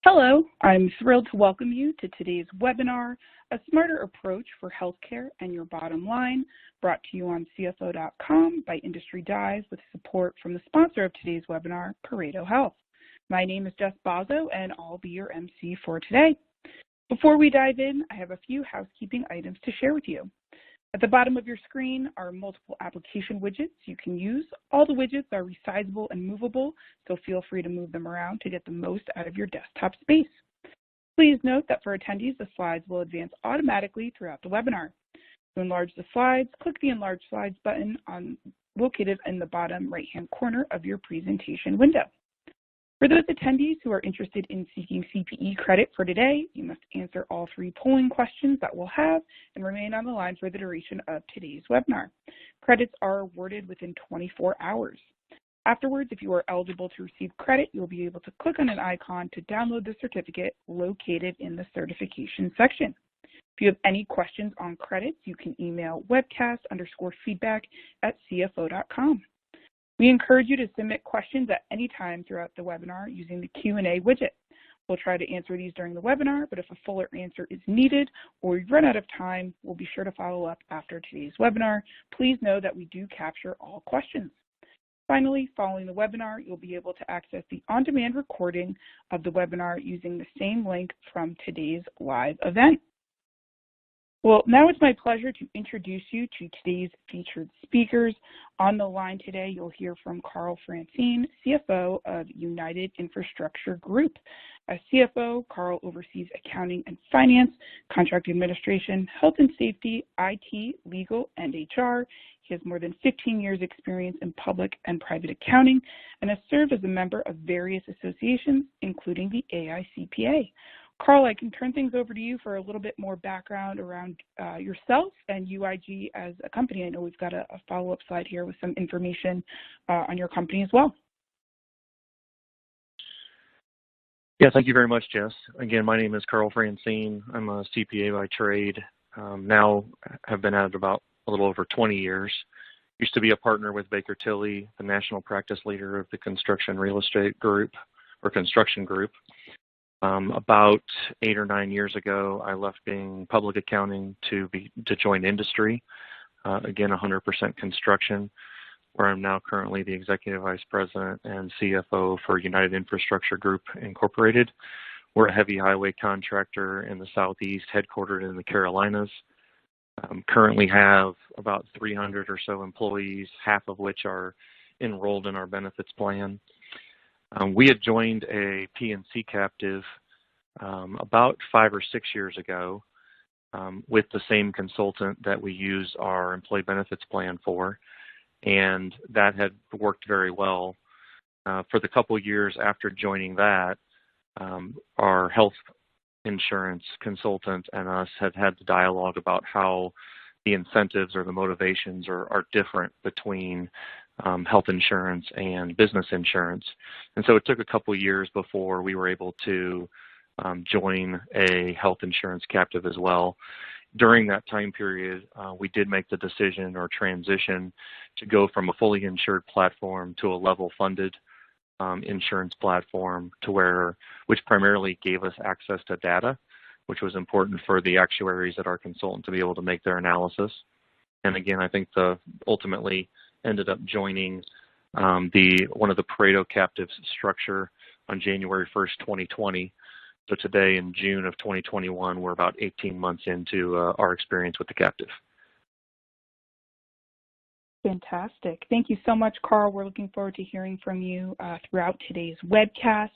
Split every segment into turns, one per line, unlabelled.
Hello, I'm thrilled to welcome you to today's webinar, A Smarter Approach for Healthcare and Your Bottom Line, brought to you on CFO.com by Industry Dive with support from the sponsor of today's webinar, ParetoHealth. My name is Jess Bozzo, and I'll be your MC for today. Before we dive in, I have a few housekeeping items to share with you. At the bottom of your screen are multiple application widgets you can use. All the widgets are resizable and movable, so feel free to move them around to get the most out of your desktop space. Please note that for attendees, the slides will advance automatically throughout the webinar. To enlarge the slides, click the Enlarge Slides button located in the bottom right-hand corner of your presentation window. For those attendees who are interested in seeking CPE credit for today, you must answer all 3 polling questions that we'll have and remain on the line for the duration of today's webinar. Credits are awarded within 24 hours. Afterwards, if you are eligible to receive credit, you'll be able to click on an icon to download the certificate located in the certification section. If you have any questions on credits, you can email webcast_feedback@cfo.com. We encourage you to submit questions at any time throughout the webinar using the Q&A widget. We'll try to answer these during the webinar, but if a fuller answer is needed or we run out of time, we'll be sure to follow up after today's webinar. Please know that we do capture all questions. Finally, following the webinar, you'll be able to access the on-demand recording of the webinar using the same link from today's live event. Well, now it's my pleasure to introduce you to today's featured speakers. On the line today, you'll hear from Carl Francine, CFO of United Infrastructure Group. As CFO, Carl oversees accounting and finance, contract administration, health and safety, IT, legal, and HR. He has more than 15 years experience in public and private accounting and has served as a member of various associations, including the AICPA. Carl, I can turn things over to you for a little bit more background around yourself and UIG as a company. I know we've got a follow-up slide here with some information on your company as well.
Yeah, thank you very much, Jess. Again, my name is Carl Francine. I'm a CPA by trade. Now have been at it about a little over 20 years. Used to be a partner with Baker Tilly, the national practice leader of the construction real estate group, or construction group. About 8 or 9 years ago, I left being public accounting to join industry, again 100% construction, where I'm now currently the Executive Vice President and CFO for United Infrastructure Group Incorporated. We're a heavy highway contractor in the Southeast, headquartered in the Carolinas. Currently have about 300 or so employees, half of which are enrolled in our benefits plan. We had joined a P&C captive about 5 or 6 years ago with the same consultant that we use our employee benefits plan for, and that had worked very well. For the couple years after joining that, our health insurance consultant and us have had the dialogue about how the incentives or the motivations are different between health insurance and business insurance. And so it took a couple years before we were able to join a health insurance captive as well. During that time period, we did make the decision or transition to go from a fully insured platform to a level funded insurance platform which primarily gave us access to data, which was important for the actuaries at our consultant to be able to make their analysis. And again, I think ultimately ended up joining one of the Pareto captives structure on January 1st, 2020. So today in June of 2021, we're about 18 months into our experience with the captive.
Fantastic. Thank you so much, Carl. We're looking forward to hearing from you throughout today's webcast.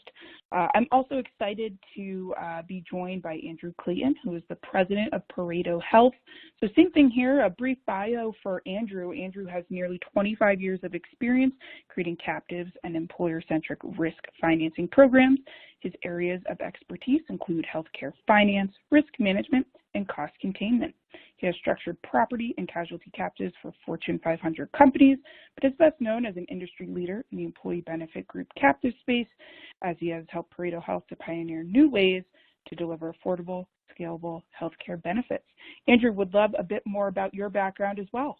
I'm also excited to be joined by Andrew Clayton, who is the president of ParetoHealth. So same thing here, a brief bio for Andrew. Andrew has nearly 25 years of experience creating captives and employer-centric risk financing programs. His areas of expertise include healthcare finance, risk management, and cost containment. He has structured property and casualty captives for Fortune 500 companies, but is best known as an industry leader in the employee benefit group captive space, as he has helped ParetoHealth to pioneer new ways to deliver affordable, scalable healthcare benefits. Andrew, would love a bit more about your background as well.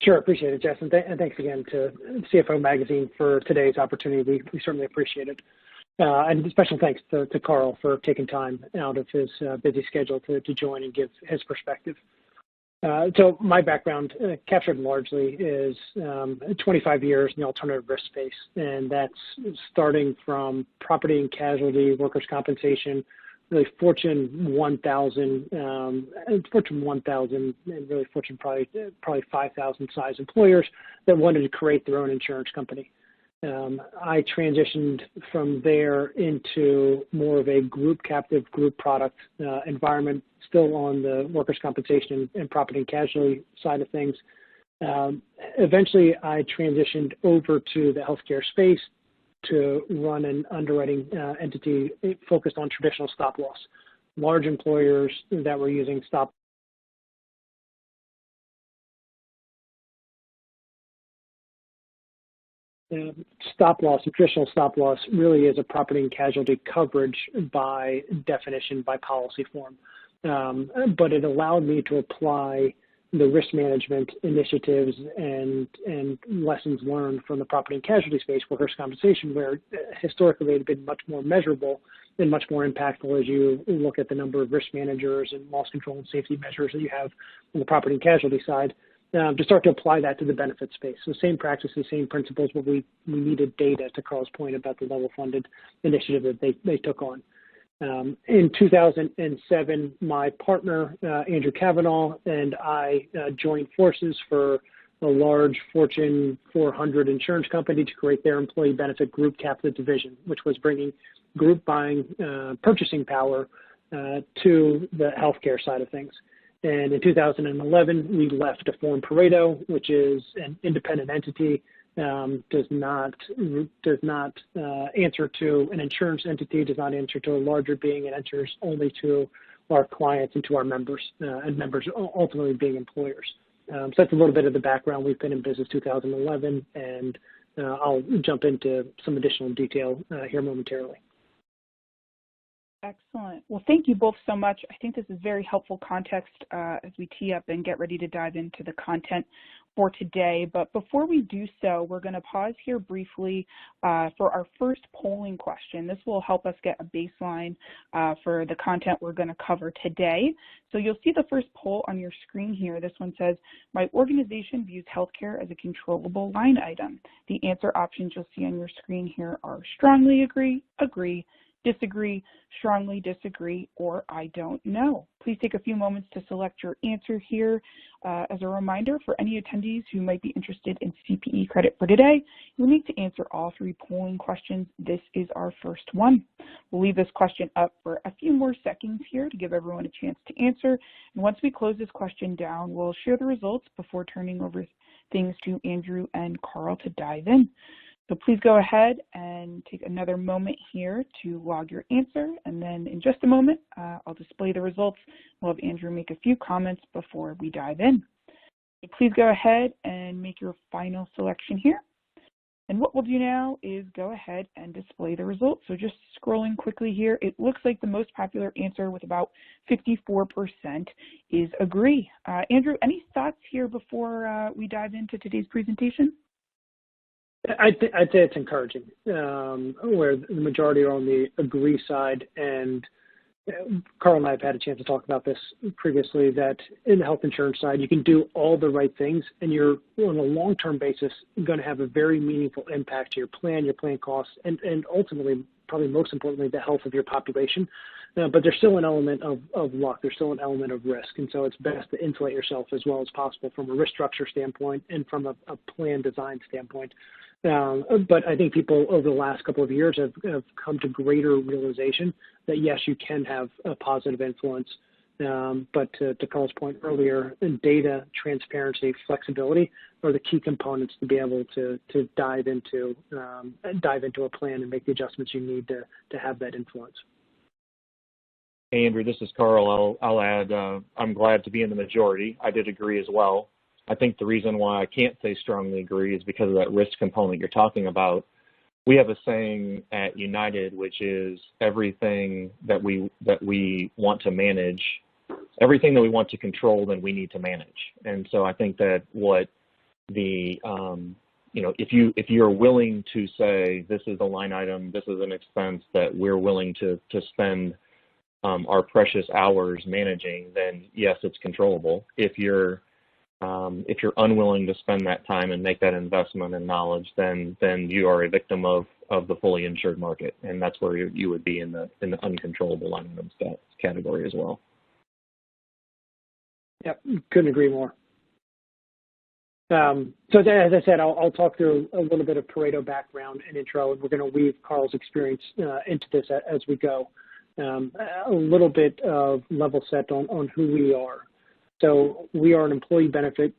Sure, appreciate it, Jess, and thanks again to CFO Magazine for today's opportunity. We certainly appreciate it. And special thanks to Carl for taking time out of his busy schedule to join and give his perspective. So my background, captured largely, is 25 years in the alternative risk space, and that's starting from property and casualty, workers' compensation, really Fortune 1000, and really Fortune probably 5,000 size employers that wanted to create their own insurance company. I transitioned from there into more of a group captive, group product environment, still on the workers' compensation and property and casualty side of things. Eventually, I transitioned over to the healthcare space to run an underwriting entity focused on traditional stop loss. Large employers that were using stop loss, traditional stop loss really is a property and casualty coverage by definition, by policy form. But it allowed me to apply the risk management initiatives and lessons learned from the property and casualty space, workers' compensation, where historically they had been much more measurable and much more impactful as you look at the number of risk managers and loss control and safety measures that you have on the property and casualty side. To start to apply that to the benefit space. So same practices, same principles, but we needed data, to Carl's point about the level funded initiative that they took on. In 2007, my partner, Andrew Cavanaugh, and I joined forces for a large Fortune 400 insurance company to create their employee benefit group captive division, which was bringing group buying purchasing power to the healthcare side of things. And in 2011, we left to form Pareto, which is an independent entity, does not answer to an insurance entity, does not answer to a larger being, it answers only to our clients and to our members, and members ultimately being employers. So that's a little bit of the background. We've been in business 2011, and I'll jump into some additional detail here momentarily.
Excellent. Well, thank you both so much. I think this is very helpful context as we tee up and get ready to dive into the content for today. But before we do so, we're going to pause here briefly for our first polling question. This will help us get a baseline for the content we're going to cover today. So you'll see the first poll on your screen here. This one says, my organization views healthcare as a controllable line item. The answer options you'll see on your screen here are strongly agree, agree, disagree, strongly disagree, or I don't know. Please take a few moments to select your answer here. As a reminder, for any attendees who might be interested in CPE credit for today, you'll need to answer all three polling questions. This is our first one. We'll leave this question up for a few more seconds here to give everyone a chance to answer. And once we close this question down, we'll share the results before turning over things to Andrew and Carl to dive in. So please go ahead and take another moment here to log your answer, and then in just a moment, I'll display the results. We'll have Andrew make a few comments before we dive in. So please go ahead and make your final selection here. And what we'll do now is go ahead and display the results. So just scrolling quickly here, it looks like the most popular answer with about 54% is agree. Andrew, any thoughts here before we dive into today's presentation?
I'd say it's encouraging, where the majority are on the agree side, and Carl and I have had a chance to talk about this previously, that in the health insurance side, you can do all the right things, and you're on a long-term basis going to have a very meaningful impact to your plan costs, and ultimately, probably most importantly, the health of your population. But there's still an element of luck. There's still an element of risk. And so it's best to insulate yourself as well as possible from a risk structure standpoint and from a plan design standpoint. But I think people over the last couple of years have come to greater realization that, yes, you can have a positive influence. But to Carl's point earlier, data, transparency, flexibility are the key components to be able to dive into a plan and make the adjustments you need to have that influence.
Hey, Andrew, this is Carl. I'll add, I'm glad to be in the majority. I did agree as well. I think the reason why I can't say strongly agree is because of that risk component you're talking about. We have a saying at United, which is everything that we want to manage, everything that we want to control, then we need to manage. And so I think that what the if you're willing to say this is a line item, this is an expense that we're willing to spend our precious hours managing, then yes, it's controllable. If you're unwilling to spend that time and make that investment in knowledge, then you are a victim of the fully insured market, and that's where you would be in the uncontrollable line item stats category as well.
Yep, couldn't agree more. So as I said, I'll talk through a little bit of Pareto background and intro, and we're going to weave Carl's experience into this as we go. A little bit of level set on who we are. So we are an employee benefit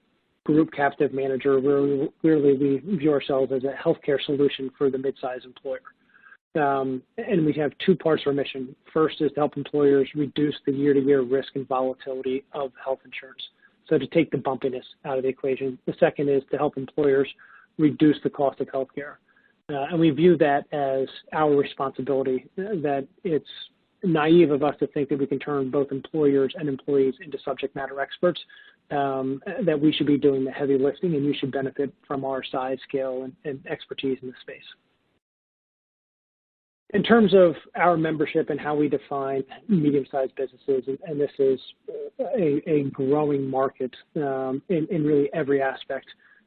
group captive manager where really we view ourselves as a healthcare solution for the mid-sized employer. And we have two parts of our mission. First is to help employers reduce the year-to-year risk and volatility of health insurance. So to take the bumpiness out of the equation. The second is to help employers reduce the cost of healthcare. And we view that as our responsibility, that it's naive of us to think that we can turn both employers and employees into subject matter experts, that we should be doing the heavy lifting and you should benefit from our size, scale, and expertise in the space. In terms of our membership and how we define medium-sized businesses, and this is a growing market in really every aspect.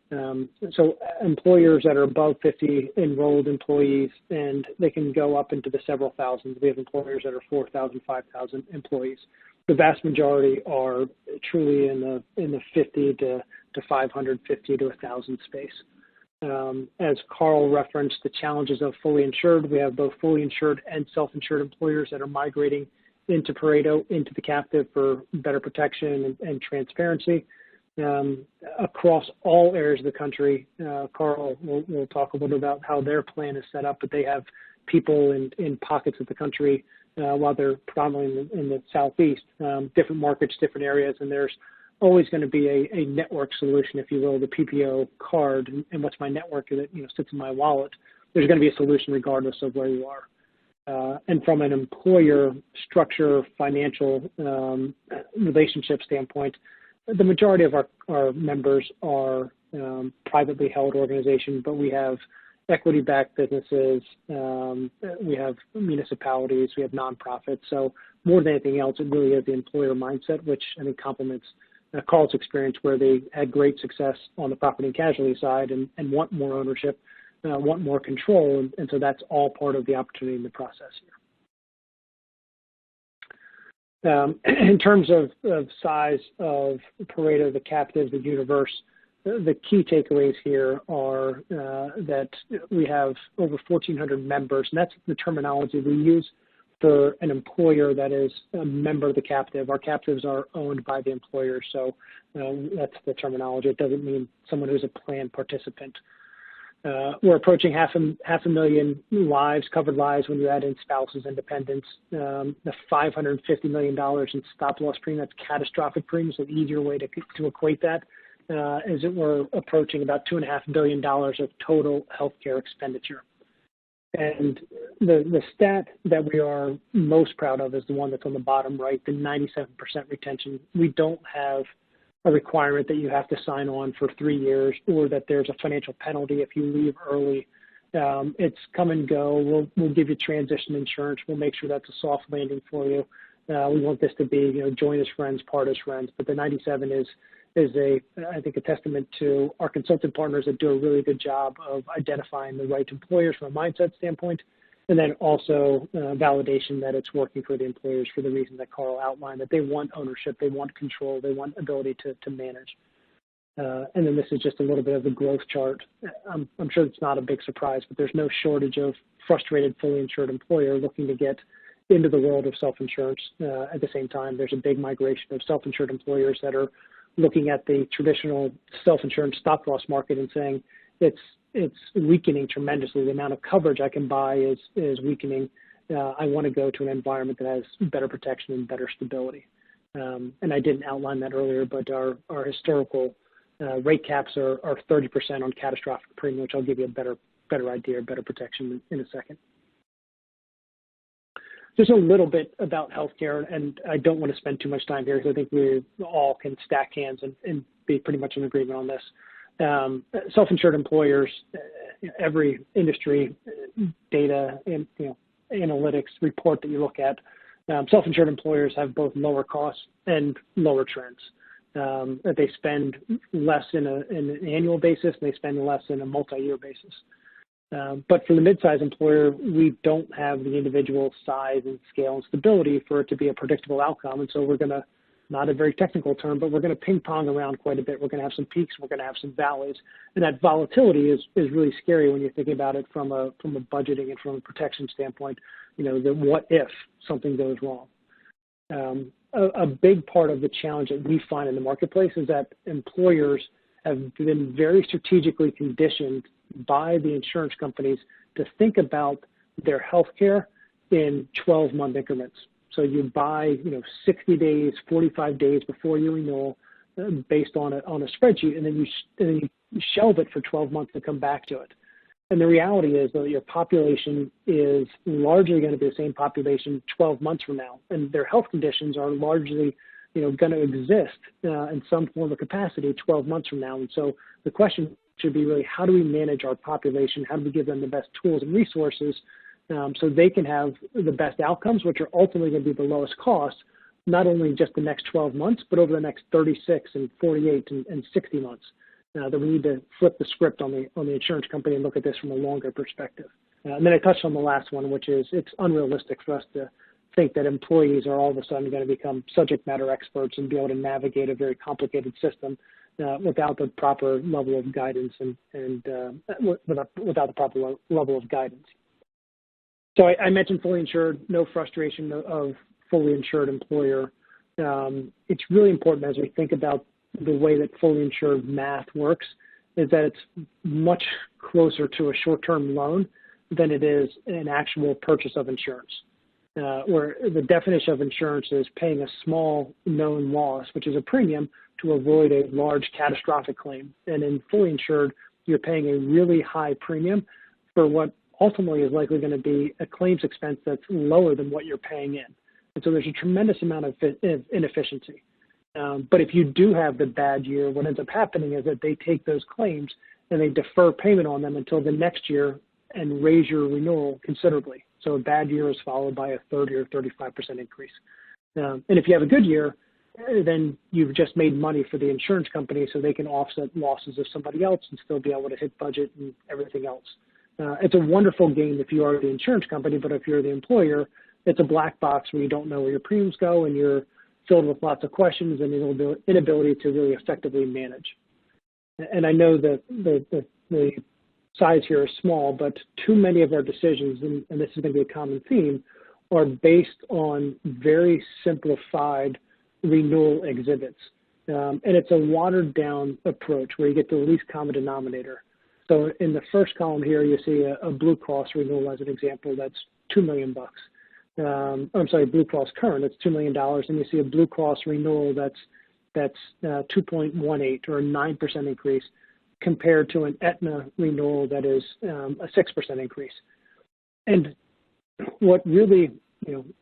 So employers that are above 50 enrolled employees, and they can go up into the several thousands. We have employers that are 4,000, 5,000 employees. The vast majority are truly in the 50 to 550 to 1,000 space. As Carl referenced, the challenges of fully insured, we have both fully insured and self-insured employers that are migrating into Pareto, into the captive for better protection and transparency. Across all areas of the country, Carl will talk a little about how their plan is set up, but they have people in pockets of the country while they're predominantly in the Southeast, different markets, different areas, and there's always going to be a network solution, if you will, the PPO card, and what's my network that sits in my wallet. There's going to be a solution regardless of where you are. And from an employer structure, financial relationship standpoint, the majority of our members are privately held organizations, but we have equity-backed businesses, we have municipalities, we have nonprofits. So more than anything else, it really is the employer mindset, which I think complements Carl's experience, where they had great success on the property and casualty side and want more ownership, want more control, and so that's all part of the opportunity in the process here. In terms of size of Pareto, the captive, the universe, the key takeaways here are that we have over 1,400 members, and that's the terminology we use for an employer that is a member of the captive. Our captives are owned by the employer, so that's the terminology. It doesn't mean someone who's a plan participant. We're approaching half a million lives, covered lives when you add in spouses and dependents. The $550 million in stop-loss premium, that's catastrophic premium, so an easier way to equate that is that we're approaching about $2.5 billion of total healthcare expenditure. And the stat that we are most proud of is the one that's on the bottom right, the 97% retention. We don't have a requirement that you have to sign on for 3 years or that there's a financial penalty if you leave early. It's come and go. We'll give you transition insurance. We'll make sure that's a soft landing for you. We want this to be, join as friends, part as friends. But the 97 is I think, a testament to our consultant partners that do a really good job of identifying the right employers from a mindset standpoint, and then also validation that it's working for the employers for the reason that Carl outlined, that they want ownership, they want control, they want ability to manage. And then this is just a little bit of the growth chart. I'm sure it's not a big surprise, but there's no shortage of frustrated, fully insured employer looking to get into the world of self-insurance. At the same time, there's a big migration of self-insured employers that are looking at the traditional self-insurance stop-loss market and saying it's weakening tremendously. The amount of coverage I can buy is weakening. I want to go to an environment that has better protection and better stability. And I didn't outline that earlier, but our historical rate caps are 30% on catastrophic premium, which I'll give you a better idea, better protection in a second. Just a little bit about healthcare, and I don't want to spend too much time here because I think we all can stack hands and be pretty much in agreement on this. Self-insured employers, every industry data and analytics report that you look at, self-insured employers have both lower costs and lower trends. They spend less in an annual basis, and they spend less in a multi-year basis. But for the mid-size employer, we don't have the individual size and scale and stability for it to be a predictable outcome. And so we're going to, not a very technical term, but we're going to ping pong around quite a bit. We're going to have some peaks, we're going to have some valleys. And that volatility is really scary when you're thinking about it from a budgeting and from a protection standpoint, the what if something goes wrong. A big part of the challenge that we find in the marketplace is that employers have been very strategically conditioned by the insurance companies to think about their health care in 12-month increments. So you buy, 60 days, 45 days before you renew based on a spreadsheet, and then you shelve it for 12 months to come back to it. And the reality is that your population is largely going to be the same population 12 months from now, and their health conditions are largely, going to exist in some form of capacity 12 months from now. And so the question should be really, how do we manage our population? How do we give them the best tools and resources so they can have the best outcomes, which are ultimately going to be the lowest cost, not only just the next 12 months, but over the next 36 and 48 and 60 months. That we need to flip the script on the insurance company and look at this from a longer perspective. And then I touched on the last one, which is it's unrealistic for us to think that employees are all of a sudden going to become subject matter experts and be able to navigate a very complicated system without the proper level of guidance and without the proper level of guidance. So I mentioned fully insured, no frustration of fully insured employer. It's really important as we think about the way that fully insured math works is that it's much closer to a short-term loan than it is an actual purchase of insurance, where the definition of insurance is paying a small known loss, which is a premium, to avoid a large catastrophic claim. And in fully insured, you're paying a really high premium for what ultimately is likely going to be a claims expense that's lower than what you're paying in. And so there's a tremendous amount of inefficiency. But if you do have the bad year, what ends up happening is that they take those claims and they defer payment on them until the next year and raise your renewal considerably. So a bad year is followed by a 30 or 35% increase. And if you have a good year, then you've just made money for the insurance company so they can offset losses of somebody else and still be able to hit budget and everything else. It's a wonderful game if you are the insurance company, but if you're the employer, it's a black box where you don't know where your premiums go and you're filled with lots of questions and inability to really effectively manage. And I know that the size here is small, but too many of our decisions, and this is going to be a common theme, are based on very simplified renewal exhibits. And it's a watered down approach where you get the least common denominator. So in the first column here, you see a Blue Cross renewal as an example that's $2 million. Blue Cross current, it's $2 million, and you see a Blue Cross renewal that's 2.18 or a 9% increase compared to an Aetna renewal that is a 6% increase. And what really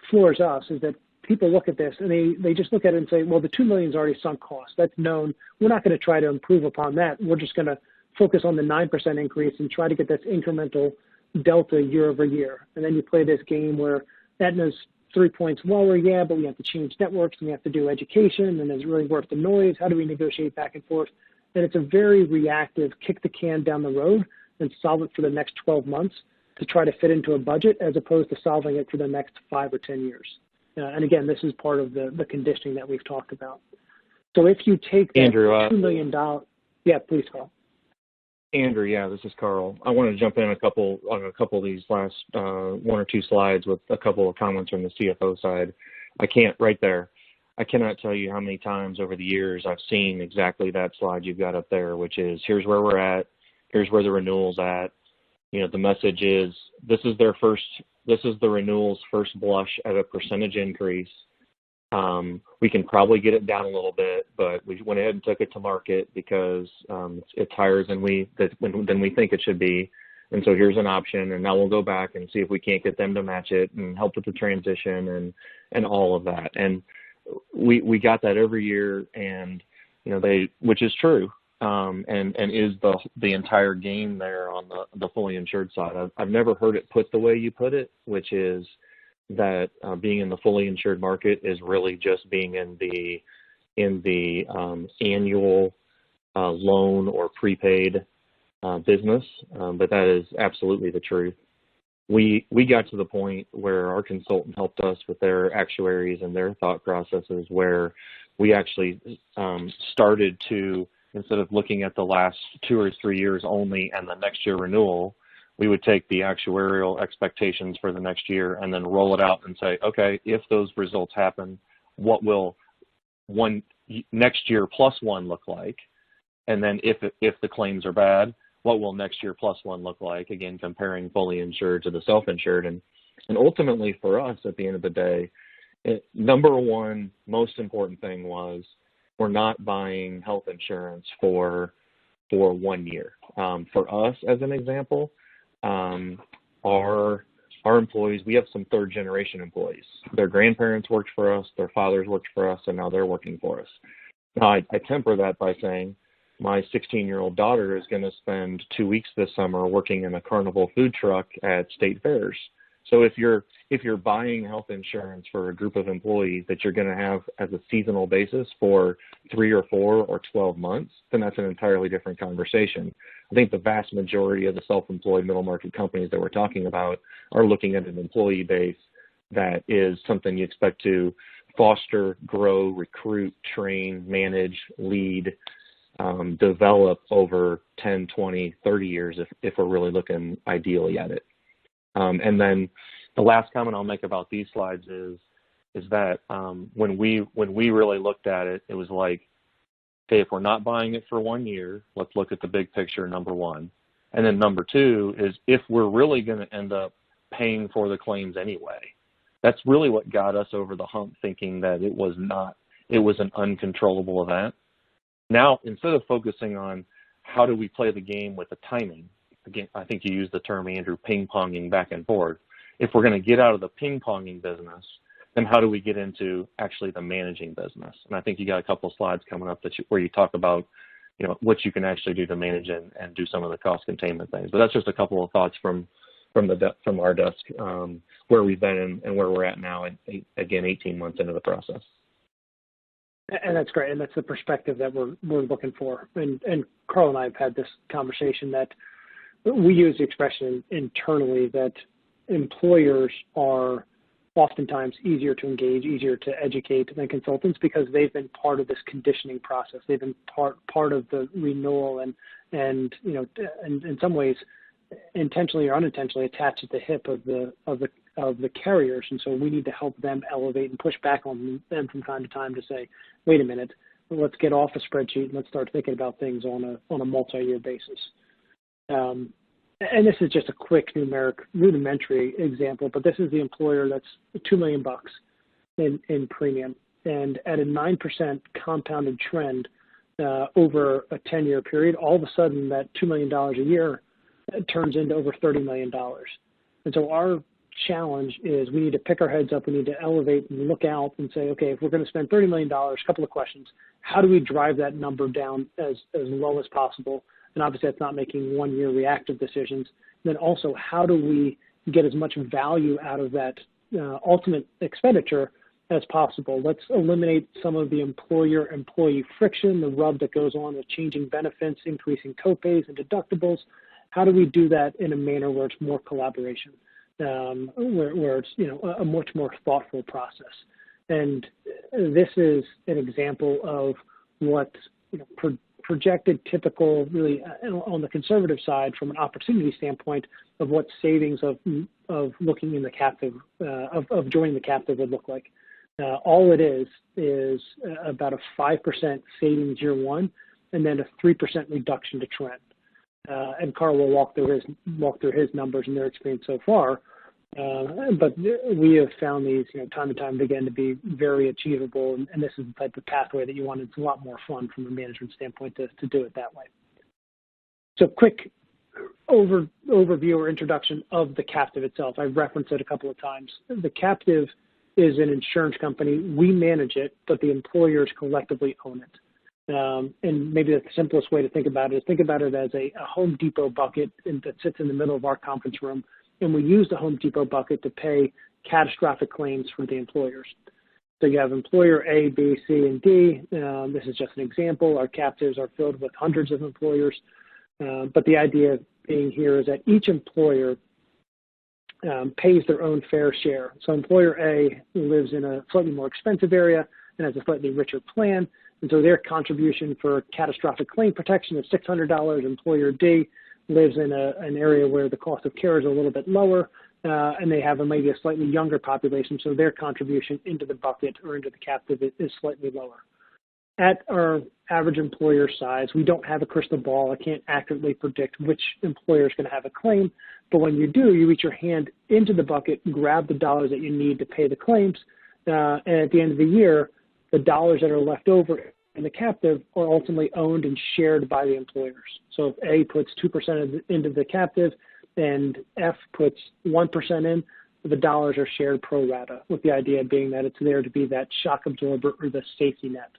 floors us is that people look at this and they just look at it and say, well, the $2 million is already sunk cost. That's known. We're not going to try to improve upon that. We're just going to focus on the 9% increase and try to get this incremental delta year over year. And then you play this game where Aetna's 3 points lower, yeah, but we have to change networks and we have to do education, and is it really worth the noise? How do we negotiate back and forth? And it's a very reactive, kick the can down the road and solve it for the next 12 months to try to fit into a budget as opposed to solving it for the next 5 or 10 years. And again, this is part of the conditioning that we've talked about. So if you take that
Andrew,
$2 million, yeah, please, Carl.
Andrew, yeah, this is Carl. I want to jump in on a couple of these last one or two slides with a couple of comments from the CFO side. I cannot tell you how many times over the years I've seen exactly that slide you've got up there, which is here's where we're at, here's where the renewal's at. The message is this is the renewal's first blush at a percentage increase. We can probably get it down a little bit, but we went ahead and took it to market because it's higher than we think it should be. And so here's an option, and now we'll go back and see if we can't get them to match it and help with the transition and all of that. And we got that every year, and which is true. and is the entire game there on the fully insured side. I've never heard it put the way you put it, which is that being in the fully insured market is really just being in the annual loan or prepaid business, but that is absolutely the truth. We got to the point where our consultant helped us with their actuaries and their thought processes, where we actually started to, instead of looking at the last 2 or 3 years only and the next year renewal, we would take the actuarial expectations for the next year and then roll it out and say, okay, if those results happen, what will next year plus one look like? And then if the claims are bad, what will next year plus one look like? Again, comparing fully insured to the self-insured. And ultimately for us, at the end of the day, number one most important thing was we're not buying health insurance for 1 year. For us, as an example, our employees, we have some third generation employees. Their grandparents worked for us, their fathers worked for us, and now they're working for us. Now, I temper that by saying my 16-year-old daughter is going to spend 2 weeks this summer working in a carnival food truck at state fairs. So if you're buying health insurance for a group of employees that you're going to have as a seasonal basis for 3 or 4 or 12 months, then that's an entirely different conversation. I think the vast majority of the self-employed middle market companies that we're talking about are looking at an employee base that is something you expect to foster, grow, recruit, train, manage, lead, develop over 10, 20, 30 years if we're really looking ideally at it. And then the last comment I'll make about these slides is that when we really looked at it, it was like, okay, if we're not buying it for 1 year, let's look at the big picture, number one. And then number two is if we're really going to end up paying for the claims anyway. That's really what got us over the hump, thinking that it was an uncontrollable event. Now, instead of focusing on how do we play the game with the timing, again, I think you used the term, Andrew, ping-ponging back and forth. If we're going to get out of the ping-ponging business, then how do we get into actually the managing business? And I think you got a couple of slides coming up where you talk about, what you can actually do to manage and do some of the cost containment things. But that's just a couple of thoughts from our desk, where we've been and where we're at now, and again, 18 months into the process.
And that's great, and that's the perspective that we're looking for. And Carl and I have had this conversation that we use the expression internally that employers are oftentimes easier to engage, easier to educate than consultants because they've been part of this conditioning process. They've been part of the renewal and in some ways intentionally or unintentionally attached at the hip of the carriers, and so we need to help them elevate and push back on them from time to time to say, wait a minute, let's get off a spreadsheet and let's start thinking about things on a multi-year basis. And this is just a quick rudimentary example, but this is the employer that's $2 million in premium, and at a 9% compounded trend over a 10-year period, all of a sudden that $2 million a year turns into over $30 million. And so our challenge is we need to pick our heads up, we need to elevate and look out and say, okay, if we're going to spend $30 million, a couple of questions. How do we drive that number down as low as possible? And obviously that's not making 1 year reactive decisions. And then also, how do we get as much value out of that ultimate expenditure as possible? Let's eliminate some of the employer-employee friction, the rub that goes on with changing benefits, increasing copays and deductibles. How do we do that in a manner where it's more collaboration, where it's a much more thoughtful process? And this is an example of what projected typical, really on the conservative side from an opportunity standpoint of what savings of looking in the captive, of joining the captive would look like. All it is about a 5% savings year one and then a 3% reduction to trend. And Carl will walk through his numbers and their experience so far. But we have found these, time and time again to be very achievable, and this is the type of pathway that you want. It's a lot more fun from a management standpoint to do it that way. So quick overview or introduction of the captive itself. I've referenced it a couple of times. The captive is an insurance company. We manage it, but the employers collectively own it. And maybe the simplest way to think about it is think about it as a Home Depot bucket that sits in the middle of our conference room. And we use the Home Depot bucket to pay catastrophic claims for the employers. So you have employer A, B, C, and D. This is just an example. Our captives are filled with hundreds of employers. But the idea being here is that each employer pays their own fair share. So employer A lives in a slightly more expensive area and has a slightly richer plan. And so their contribution for catastrophic claim protection is $600. Employer D lives in an area where the cost of care is a little bit lower, and they have maybe a slightly younger population, so their contribution into the bucket or into the captive is slightly lower. At our average employer size, we don't have a crystal ball. I can't accurately predict which employer is going to have a claim, but when you do, you reach your hand into the bucket, grab the dollars that you need to pay the claims, and at the end of the year, the dollars that are left over in the captive are ultimately owned and shared by the employers. So if A puts 2% into the captive and F puts 1% in, the dollars are shared pro rata, with the idea being that it's there to be that shock absorber or the safety net.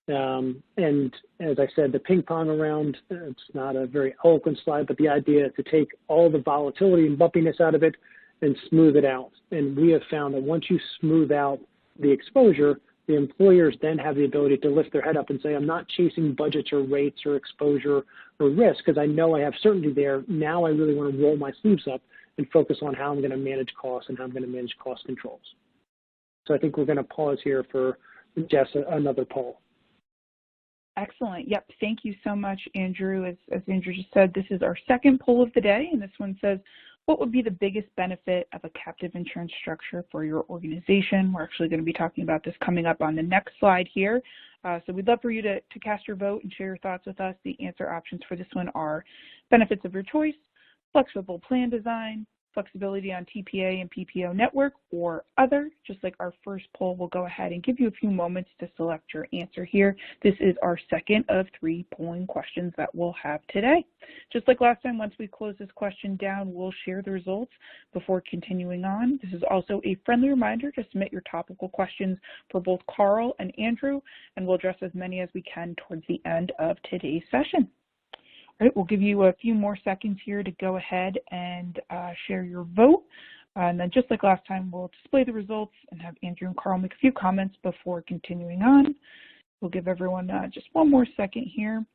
And as I said, the ping pong around, it's not a very eloquent slide, but the idea is to take all the volatility and bumpiness out of it and smooth it out. And we have found that once you smooth out the exposure, the employers then have the ability to lift their head up and say, I'm not chasing budgets or rates or exposure or risk because I know I have certainty there. Now I really want to roll my sleeves up and focus on how I'm going to manage costs and how I'm going to manage cost controls. So I think we're going to pause here for Jess, another poll.
Excellent. Yep. Thank you so much, Andrew. As Andrew just said, this is our second poll of the day, and this one says, what would be the biggest benefit of a captive insurance structure for your organization? We're actually going to be talking about this coming up on the next slide here. So we'd love for you to cast your vote and share your thoughts with us. The answer options for this one are benefits of your choice, flexible plan design, flexibility on TPA and PPO network, or other. Just like our first poll, we'll go ahead and give you a few moments to select your answer here. This is our second of 3 polling questions that we'll have today. Just like last time, once we close this question down, we'll share the results before continuing on. This is also a friendly reminder to submit your topical questions for both Carl and Andrew, and we'll address as many as we can towards the end of today's session. All right, we'll give you a few more seconds here to go ahead and share your vote. And then just like last time, we'll display the results and have Andrew and Carl make a few comments before continuing on. We'll give everyone just one more second here.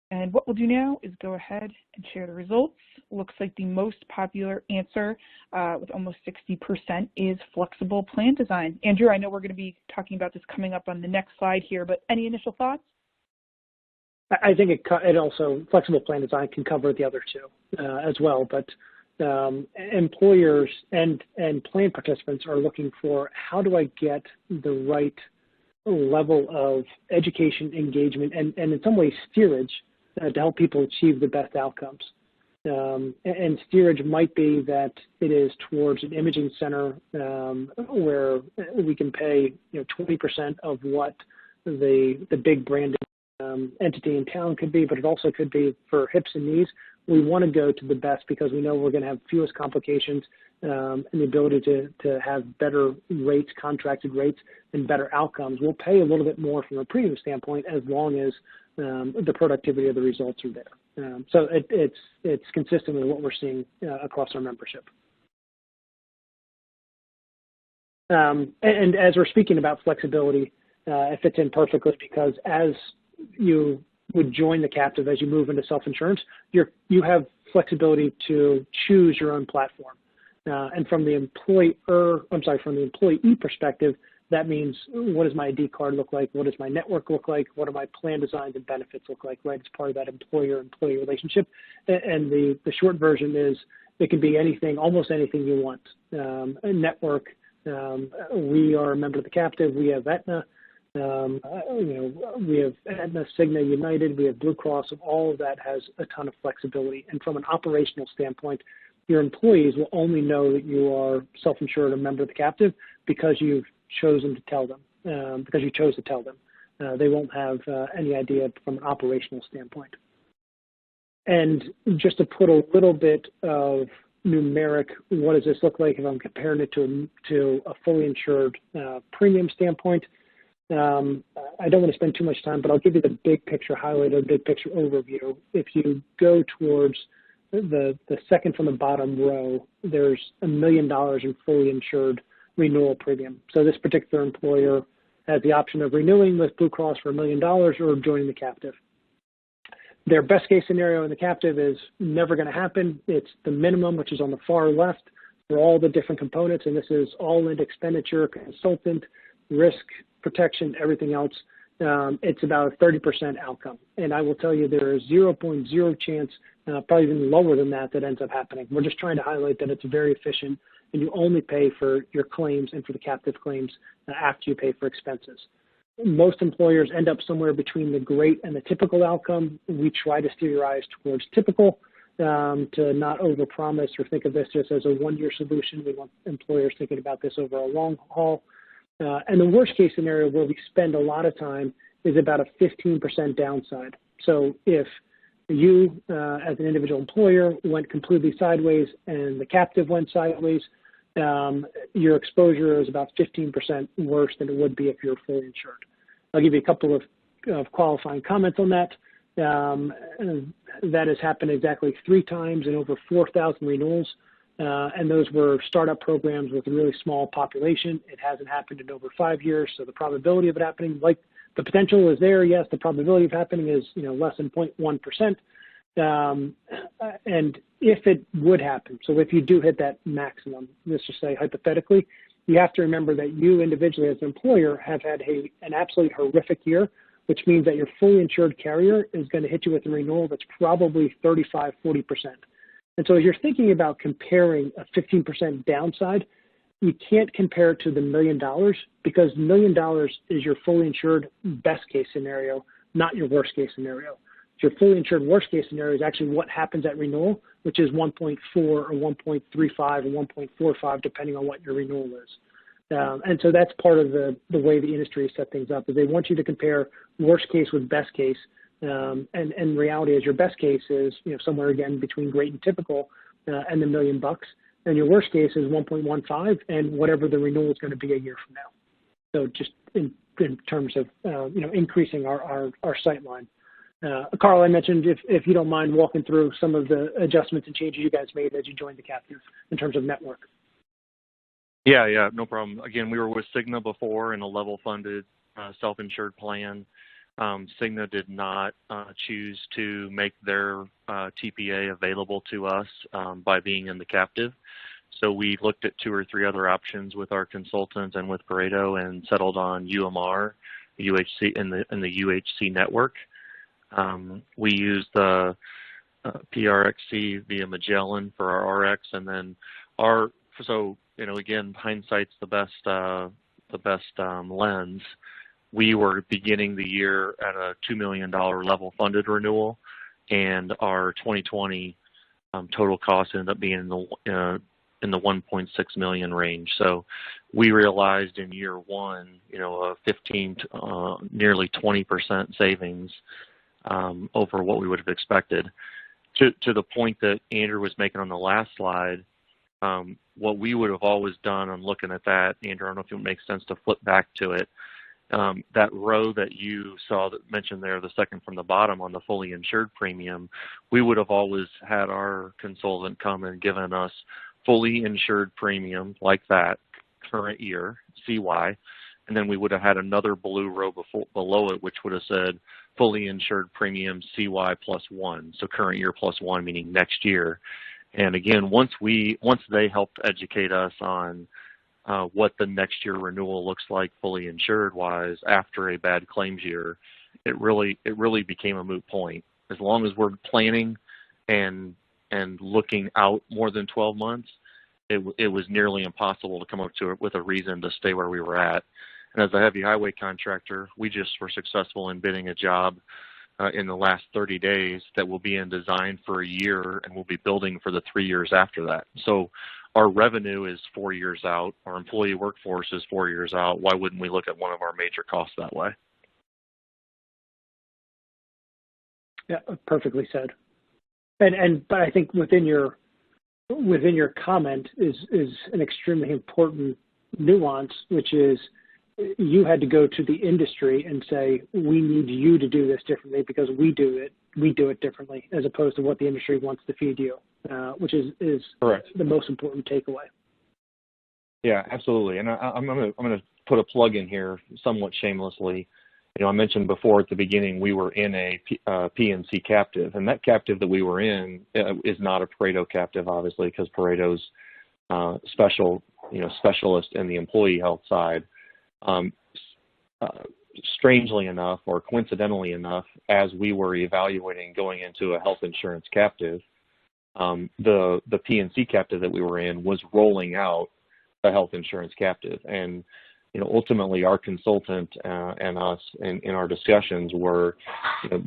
And what we'll do now is go ahead and share the results. Looks like the most popular answer with almost 60% is flexible plan design. Andrew, I know we're going to be talking about this coming up on the next slide here, but any initial thoughts?
I think it also, flexible plan design can cover the other two as well, but employers and plan participants are looking for how do I get the right level of education, engagement, and in some ways steerage to help people achieve the best outcomes. And steerage might be that it is towards an imaging center where we can pay 20% of what the big branded entity in town could be, but it also could be for hips and knees. We want to go to the best because we know we're going to have fewest complications and the ability to have better rates, contracted rates, and better outcomes. We'll pay a little bit more from a premium standpoint as long as the productivity of the results are there. So it's consistent with what we're seeing across our membership. And as we're speaking about flexibility, it fits in perfectly because as you would join the captive, as you move into self-insurance, you have flexibility to choose your own platform. And from the employee perspective, that means what does my ID card look like? What does my network look like? What do my plan designs and benefits look like? Right, it's part of that employer-employee relationship. And the short version is it can be anything, almost anything you want. A network. We are a member of the captive. We have Aetna. We have Aetna, Cigna, United, we have Blue Cross, and all of that has a ton of flexibility. And from an operational standpoint, your employees will only know that you are self-insured or member of the captive because you've chosen to tell them, because you chose to tell them. They won't have any idea from an operational standpoint. And just to put a little bit of numeric, what does this look like if I'm comparing it to a fully insured premium standpoint? I don't want to spend too much time, but I'll give you the big picture highlight or big picture overview. If you go towards the second from the bottom row, there's $1 million in fully insured renewal premium. So this particular employer has the option of renewing with Blue Cross for $1 million or joining the captive. Their best case scenario in the captive is never going to happen. It's the minimum, which is on the far left for all the different components, and this is all-in expenditure, consultant, risk, protection, everything else. It's about a 30% outcome. And I will tell you there is 0.0 chance, probably even lower than that ends up happening. We're just trying to highlight that it's very efficient and you only pay for your claims and for the captive claims after you pay for expenses. Most employers end up somewhere between the great and the typical outcome. We try to steer your eyes towards typical to not overpromise or think of this just as a one-year solution. We want employers thinking about this over a long haul. And the worst case scenario where we spend a lot of time is about a 15% downside. So if you, as an individual employer, went completely sideways and the captive went sideways, your exposure is about 15% worse than it would be if you're fully insured. I'll give you a couple of qualifying comments on that. That has happened exactly 3 times in over 4,000 renewals. And those were startup programs with a really small population. It hasn't happened in over 5 years, so the probability of it happening, like the potential is there, yes, the probability of happening is less than 0.1%. And if it would happen, so if you do hit that maximum, let's just say hypothetically, you have to remember that you individually as an employer have had an absolute horrific year, which means that your fully insured carrier is going to hit you with a renewal that's probably 35, 40%. And so as you're thinking about comparing a 15% downside, you can't compare it to the $1 million because $1 million is your fully insured best case scenario, not your worst case scenario. Your fully insured worst case scenario is actually what happens at renewal, which is 1.4 or 1.35 or 1.45, depending on what your renewal is. And so that's part of the way the industry has set things up, is they want you to compare worst case with best case. And reality is your best case is somewhere again between great and typical and the $1 million, and your worst case is 1.15 and whatever the renewal is going to be a year from now. So just in terms of increasing our sight line. Carl, I mentioned if you don't mind walking through some of the adjustments and changes you guys made as you joined the captive in terms of network.
Yeah, no problem. Again, we were with Cigna before in a level-funded self-insured plan. Cigna did not choose to make their TPA available to us by being in the captive. So we looked at 2 or 3 other options with our consultants and with Pareto and settled on UMR, UHC, in the UHC network. We used the PRXC via Magellan for our RX, and then again, hindsight's the best lens. We were beginning the year at a $2 million level funded renewal, and our 2020 total cost ended up being in the 1.6 million range. So we realized in year one, a 15 to nearly 20% savings over what we would have expected. To the point that Andrew was making on the last slide, what we would have always done on looking at that, Andrew, I don't know if it makes sense to flip back to it. That row that you saw that mentioned there, the second from the bottom on the fully insured premium, we would have always had our consultant come and given us fully insured premium like that, current year, CY, and then we would have had another blue row below it, which would have said fully insured premium CY +1, so current year +1, meaning next year. And again, once they helped educate us on what the next year renewal looks like fully insured wise after a bad claims year, it really became a moot point. As long as we're planning and looking out more than 12 months, it was nearly impossible to come up with a reason to stay where we were at. And as a heavy highway contractor, we just were successful in bidding a job in the last 30 days that will be in design for a year, and we'll be building for the 3 years after that. So our revenue is 4 years out. Our employee workforce is 4 years out. Why wouldn't we look at one of our major costs that way?
Yeah, perfectly said. But I think within your comment is an extremely important nuance, which is you had to go to the industry and say, we need you to do this differently because we do it differently, as opposed to what the industry wants to feed you, which is
correct.
The most important takeaway.
Yeah, absolutely. And I'm gonna put a plug in here, somewhat shamelessly. I mentioned before at the beginning we were in a PNC captive, and that captive that we were in is not a Pareto captive, obviously, because Pareto's specialist in the employee health side. Strangely enough, or coincidentally enough, as we were evaluating going into a health insurance captive, the PNC captive that we were in was rolling out a health insurance captive, and ultimately our consultant and us in our discussions were,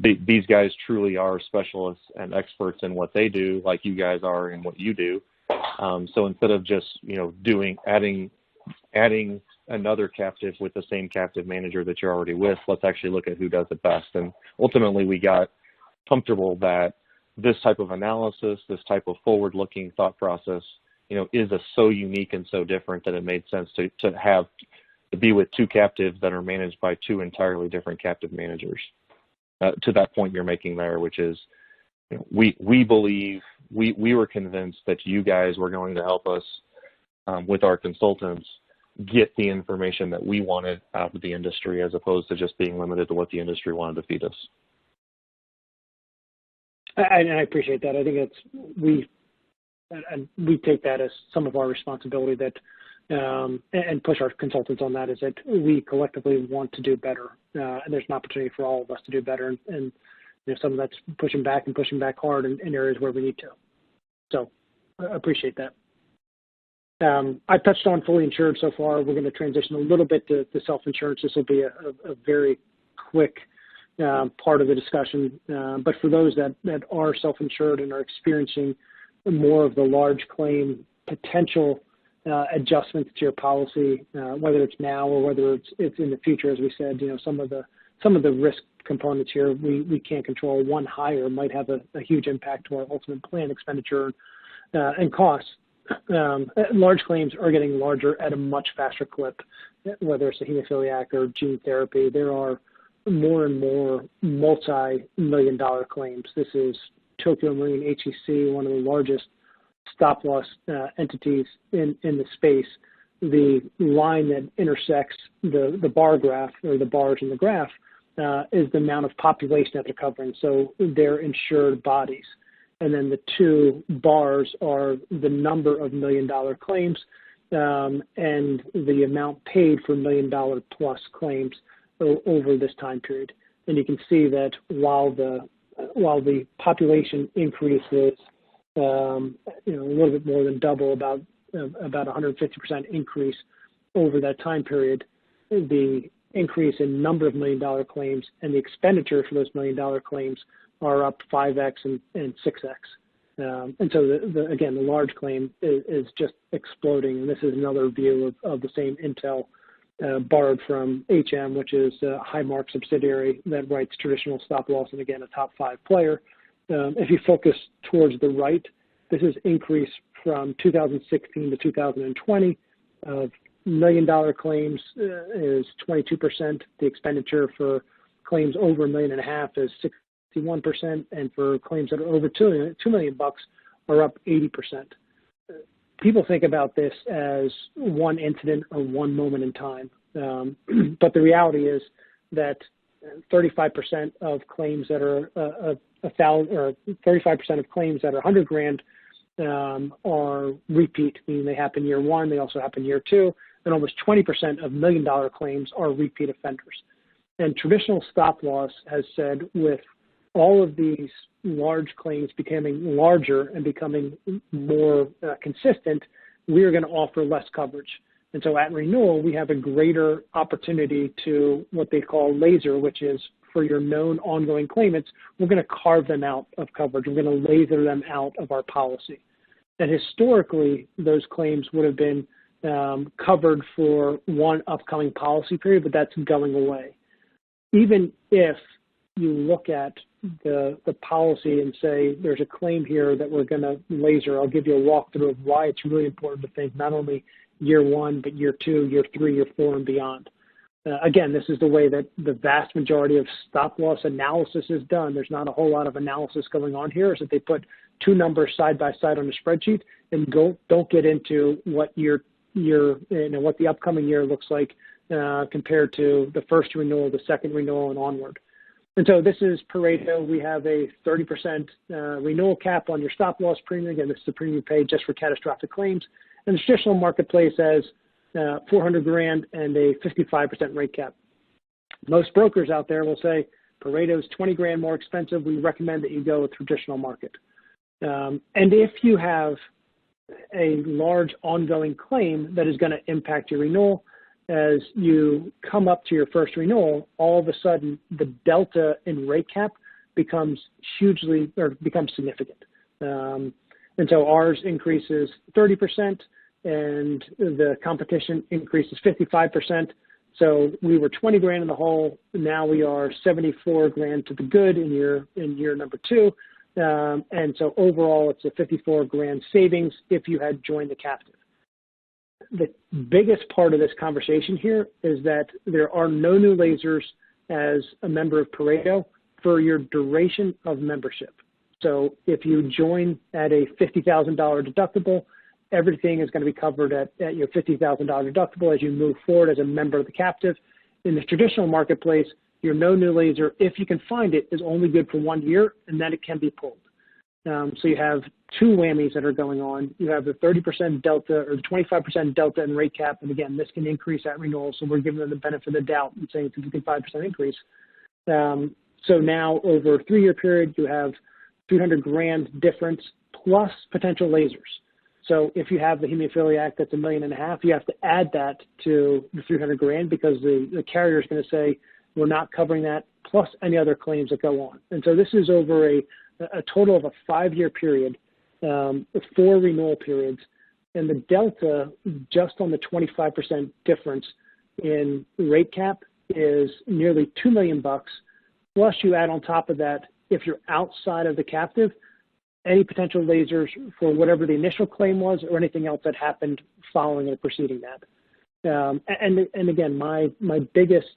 these guys truly are specialists and experts in what they do, like you guys are in what you do. So instead of just adding another captive with the same captive manager that you're already with, let's actually look at who does it best. And ultimately we got comfortable that this type of analysis, this type of forward-looking thought process, is so unique and so different that it made sense to be with two captives that are managed by two entirely different captive managers. To that point you're making there, which is, we believe, we were convinced that you guys were going to help us with our consultants get the information that we wanted out of the industry, as opposed to just being limited to what the industry wanted to feed us.
I appreciate that. I think we take that as some of our responsibility, that and push our consultants on that, is that we collectively want to do better, and there's an opportunity for all of us to do better, and some of that's pushing back hard in areas where we need to. So I appreciate that. I touched on fully insured so far. We're going to transition a little bit to self-insurance. This will be a very quick part of the discussion. But for those that are self-insured and are experiencing more of the large claim potential adjustments to your policy, whether it's now or whether it's in the future, as we said, some of the risk components here we can't control. One hire might have a huge impact to our ultimate plan expenditure and costs. Large claims are getting larger at a much faster clip, whether it's a hemophiliac or gene therapy. There are more and more multi-million-dollar claims. This is Tokyo Marine HEC, one of the largest stop-loss entities in the space. The line that intersects the bar graph, or the bars in the graph, is the amount of population that they're covering, so they're insured bodies. And then the two bars are the number of million-dollar claims and the amount paid for million-dollar-plus claims over this time period. And you can see that while the population increases, a little bit more than double, about 150% increase over that time period, the increase in number of million-dollar claims and the expenditure for those million-dollar claims are up 5x and 6x. And so, again, the large claim is just exploding. And this is another view of the same intel borrowed from HM, which is a Highmark subsidiary that writes traditional stop loss, and, again, a top 5 player. If you focus towards the right, this is increase from 2016 to 2020 of million-dollar claims is 22%. The expenditure for claims over $1.5 million is 61%, and for claims that are over $2 million are up 80%. People think about this as one incident or one moment in time, but the reality is that 35% of claims that are 35% of claims that are $100,000 are repeat, meaning they happen year one, they also happen year two, and almost 20% of $1 million claims are repeat offenders. And traditional stop loss has said, with all of these large claims becoming larger and becoming more consistent, we are going to offer less coverage. And so at renewal, we have a greater opportunity to what they call laser, which is for your known ongoing claimants, we're going to carve them out of coverage. We're going to laser them out of our policy. And historically, those claims would have been covered for one upcoming policy period, but that's going away. Even if you look at the policy and say there's a claim here that we're going to laser, I'll give you a walkthrough of why it's really important to think not only year one, but year two, year three, year four, and beyond. Again, this is the way that the vast majority of stop-loss analysis is done. There's not a whole lot of analysis going on here. Is that they put two numbers side by side on a spreadsheet and don't get into what what the upcoming year looks like compared to the first renewal, the second renewal, and onward. And so this is Pareto. We have a 30% renewal cap on your stop-loss premium. Again, this is the premium paid just for catastrophic claims. And the traditional marketplace has $400,000 and a 55% rate cap. Most brokers out there will say Pareto's $20,000 more expensive. We recommend that you go with traditional market. And if you have a large ongoing claim that is going to impact your renewal, as you come up to your first renewal, all of a sudden the delta in rate cap becomes significant. And so ours increases 30%, and the competition increases 55%. So we were $20,000 in the hole. Now we are $74,000 to the good in year number two. And so overall, it's a $54,000 savings if you had joined the captive. The biggest part of this conversation here is that there are no new lasers as a member of Pareto for your duration of membership. So if you join at a $50,000 deductible, everything is going to be covered at your $50,000 deductible as you move forward as a member of the captive. In the traditional marketplace, your no new laser, if you can find it, is only good for 1 year, and then it can be pulled. So you have two whammies that are going on. You have the 30% delta or the 25% delta in rate cap, and again, this can increase at renewal, so we're giving them the benefit of the doubt and saying it's a 55% increase. So now over a 3-year period, you have $300,000 difference plus potential lasers. So if you have the hemophiliac that's $1.5 million, you have to add that to the $300,000 because the carrier is going to say, we're not covering that plus any other claims that go on. And so this is over a total of a 5-year period, 4 renewal periods, and the delta just on the 25% difference in rate cap is nearly $2 million bucks. Plus you add on top of that, if you're outside of the captive, any potential lasers for whatever the initial claim was or anything else that happened following or preceding that. And again, my biggest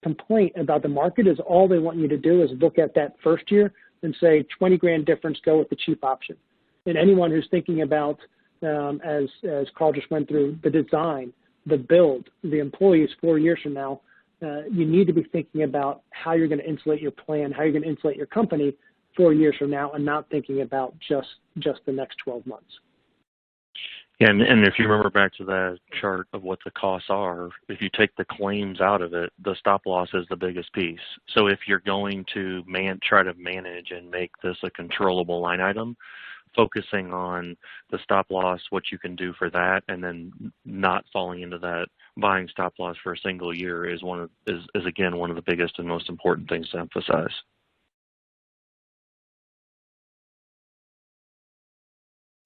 complaint about the market is all they want you to do is look at that first year and say $20,000 difference, go with the cheap option. And anyone who's thinking about, as Carl just went through, the design, the build, the employees 4 years from now, you need to be thinking about how you're going to insulate your plan, how you're going to insulate your company 4 years from now, and not thinking about just the next 12 months.
Yeah, and if you remember back to that chart of what the costs are, if you take the claims out of it, the stop loss is the biggest piece. So if you're going to try to manage and make this a controllable line item, focusing on the stop loss, what you can do for that, and then not falling into that buying stop loss for a single year is again one of the biggest and most important things to emphasize.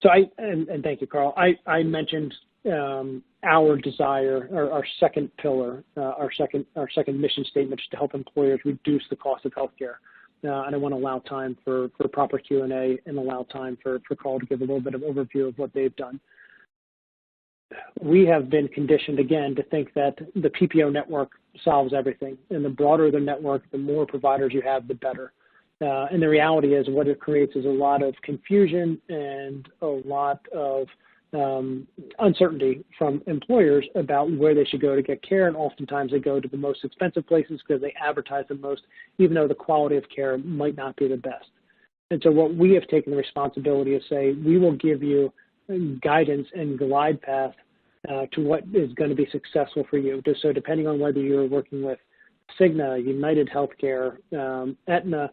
So and thank you, Carl. I mentioned our desire, or our second pillar, our second mission statement, is to help employers reduce the cost of healthcare. And I want to allow time for proper Q&A and allow time for Carl to give a little bit of overview of what they've done. We have been conditioned, again, to think that the PPO network solves everything. And the broader the network, the more providers you have, the better. And the reality is what it creates is a lot of confusion and a lot of uncertainty from employers about where they should go to get care. And oftentimes they go to the most expensive places because they advertise the most, even though the quality of care might not be the best. And so what we have taken the responsibility to say, we will give you guidance and glide path to what is going to be successful for you. So depending on whether you're working with Cigna, United Healthcare, Aetna,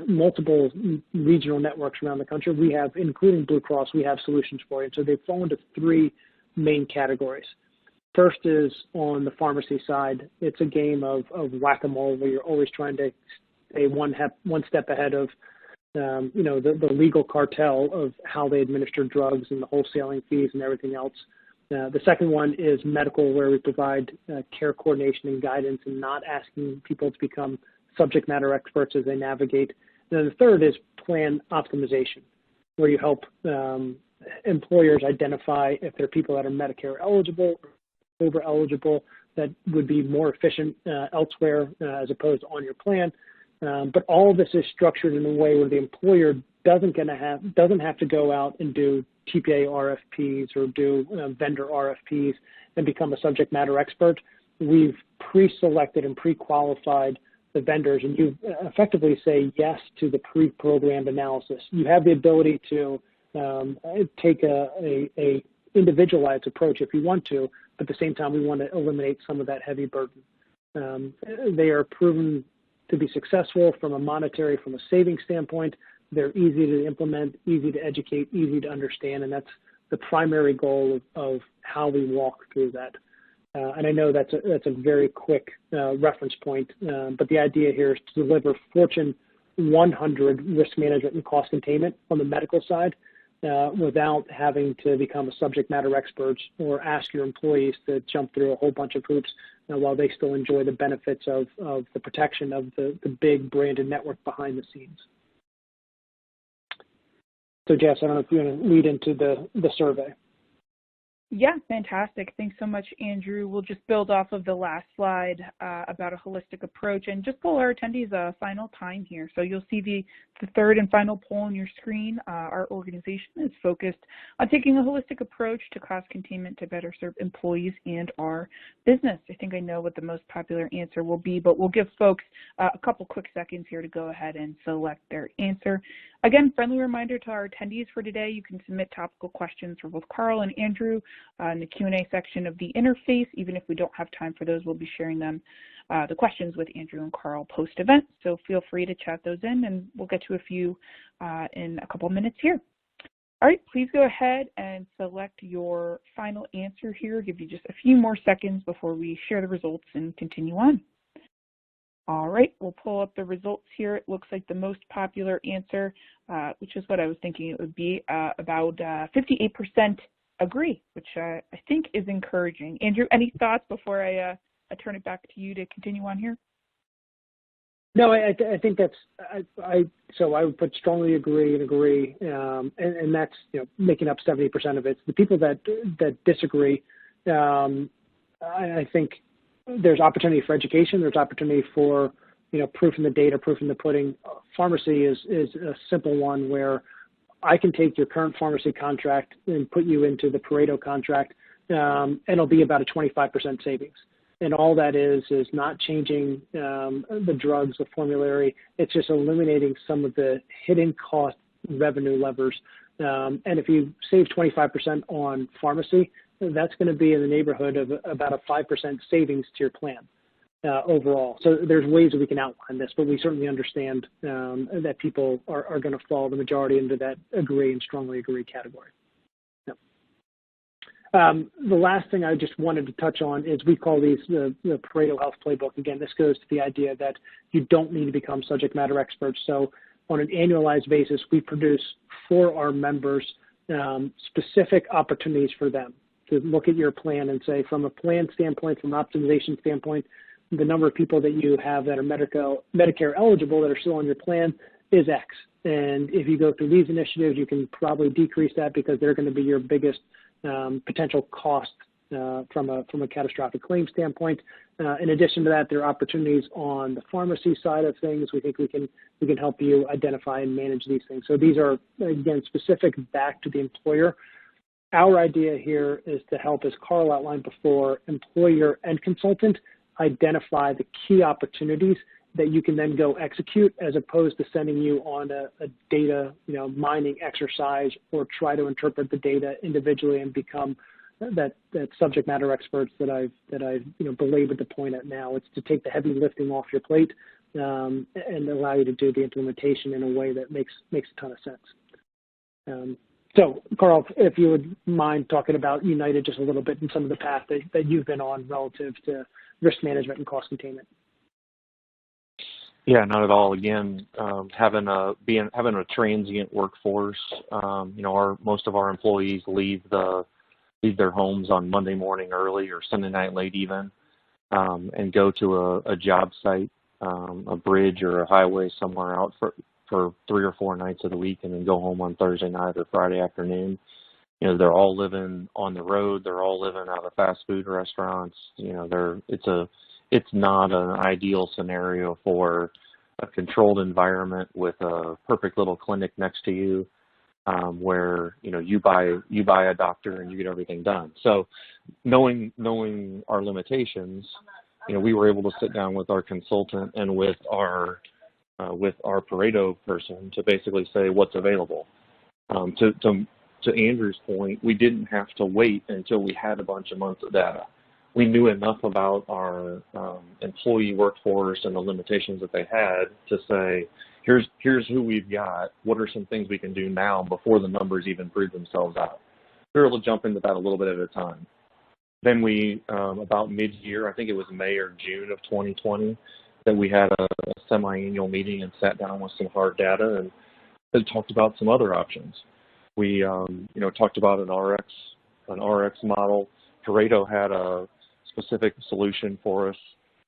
multiple regional networks around the country, we have, including Blue Cross, we have solutions for you. So they fall into 3 main categories. First is on the pharmacy side. It's a game of whack-a-mole where you're always trying to stay one step ahead of the legal cartel of how they administer drugs and the wholesaling fees and everything else. The second one is medical, where we provide care coordination and guidance and not asking people to become subject matter experts as they navigate. And then the third is plan optimization, where you help employers identify if they're people that are Medicare eligible, over eligible, that would be more efficient elsewhere as opposed to on your plan. But all of this is structured in a way where the employer doesn't have to go out and do TPA RFPs or do vendor RFPs and become a subject matter expert. We've pre-selected and pre-qualified the vendors, and you effectively say yes to the pre-programmed analysis. You have the ability to take a individualized approach if you want to, but at the same time, we want to eliminate some of that heavy burden. They are proven to be successful from a savings standpoint. They're easy to implement, easy to educate, easy to understand, and that's the primary goal of how we walk through that. And I know that's a very quick reference point, but the idea here is to deliver Fortune 100 risk management and cost containment on the medical side without having to become a subject matter expert or ask your employees to jump through a whole bunch of hoops while they still enjoy the benefits of the protection of the big branded network behind the scenes. So Jess, I don't know if you want to lead into the survey.
Yeah, fantastic. Thanks so much, Andrew. We'll just build off of the last slide about a holistic approach and just pull our attendees a final time here. So you'll see the third and final poll on your screen. Our organization is focused on taking a holistic approach to cost containment to better serve employees and our business. I think I know what the most popular answer will be, but we'll give folks a couple quick seconds here to go ahead and select their answer. Again, friendly reminder to our attendees for today, you can submit topical questions for both Carl and Andrew in the Q&A section of the interface. Even if we don't have time for those, we'll be sharing them, the questions with Andrew and Carl post-event. So feel free to chat those in, and we'll get to a few in a couple minutes here. All right, please go ahead and select your final answer here. I'll give you just a few more seconds before we share the results and continue on. All right, we'll pull up the results here. It looks like the most popular answer, which is what I was thinking it would be, about 58% agree, which I think is encouraging. Andrew, any thoughts before I turn it back to you to continue on here?
No, I think that's, so I would put strongly agree and agree, and that's, making up 70% of it. The people that disagree, I think there's opportunity for education. There's opportunity for, proof in the data, proof in the pudding. Pharmacy is a simple one where I can take your current pharmacy contract and put you into the Pareto contract, and it'll be about a 25% savings. And all that is not changing the drugs, the formulary. It's just eliminating some of the hidden cost revenue levers. And if you save 25% on pharmacy, that's going to be in the neighborhood of about a 5% savings to your plan overall. So there's ways that we can outline this, but we certainly understand that people are going to fall the majority into that agree and strongly agree category. The last thing I just wanted to touch on is we call these the ParetoHealth playbook. Again, this goes to the idea that you don't need to become subject matter experts. So on an annualized basis, we produce for our members specific opportunities for them to look at your plan and say, from a plan standpoint, from an optimization standpoint, the number of people that you have that are Medicare eligible that are still on your plan is X. And if you go through these initiatives, you can probably decrease that because they're going to be your biggest potential cost from a catastrophic claim standpoint. In addition to that, there are opportunities on the pharmacy side of things. We think we can help you identify and manage these things. So these are, again, specific back to the employer. Our idea here is to help, as Carl outlined before, employer and consultant identify the key opportunities that you can then go execute, as opposed to sending you on a data mining exercise or try to interpret the data individually and become that subject matter experts that I've belabored the point at now. It's to take the heavy lifting off your plate and allow you to do the implementation in a way that makes a ton of sense. So, Carl, if you would mind talking about United just a little bit and some of the path that you've been on relative to risk management and cost containment.
Yeah, not at all. Again, having a transient workforce, most of our employees leave their homes on Monday morning early or Sunday night late even, and go to a job site, a bridge or a highway somewhere out for 3 or 4 nights of the week, and then go home on Thursday night or Friday afternoon. they're all living on the road. They're all living out of fast food restaurants. It's not an ideal scenario for a controlled environment with a perfect little clinic next to you, where you buy a doctor and you get everything done. So knowing our limitations, we were able to sit down with our consultant and with our Pareto person to basically say what's available. To Andrew's point, we didn't have to wait until we had a bunch of months of data. We knew enough about our employee workforce and the limitations that they had to say, here's who we've got. What are some things we can do now before the numbers even prove themselves out? We were able to jump into that a little bit at a time. Then we, about mid-year, I think it was May or June of 2020, that we had a semi-annual meeting and sat down with some hard data and talked about some other options. We, talked about an RX model. Pareto had a specific solution for us,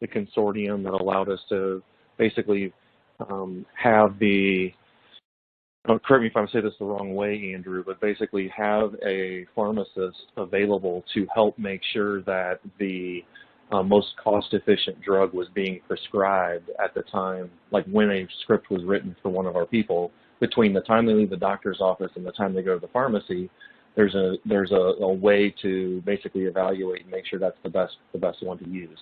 the consortium that allowed us to basically have the, correct me if I'm saying this the wrong way, Andrew, but basically have a pharmacist available to help make sure that the most cost-efficient drug was being prescribed at the time, like when a script was written for one of our people. Between the time they leave the doctor's office and the time they go to the pharmacy, there's a way to basically evaluate and make sure that's the best one to use.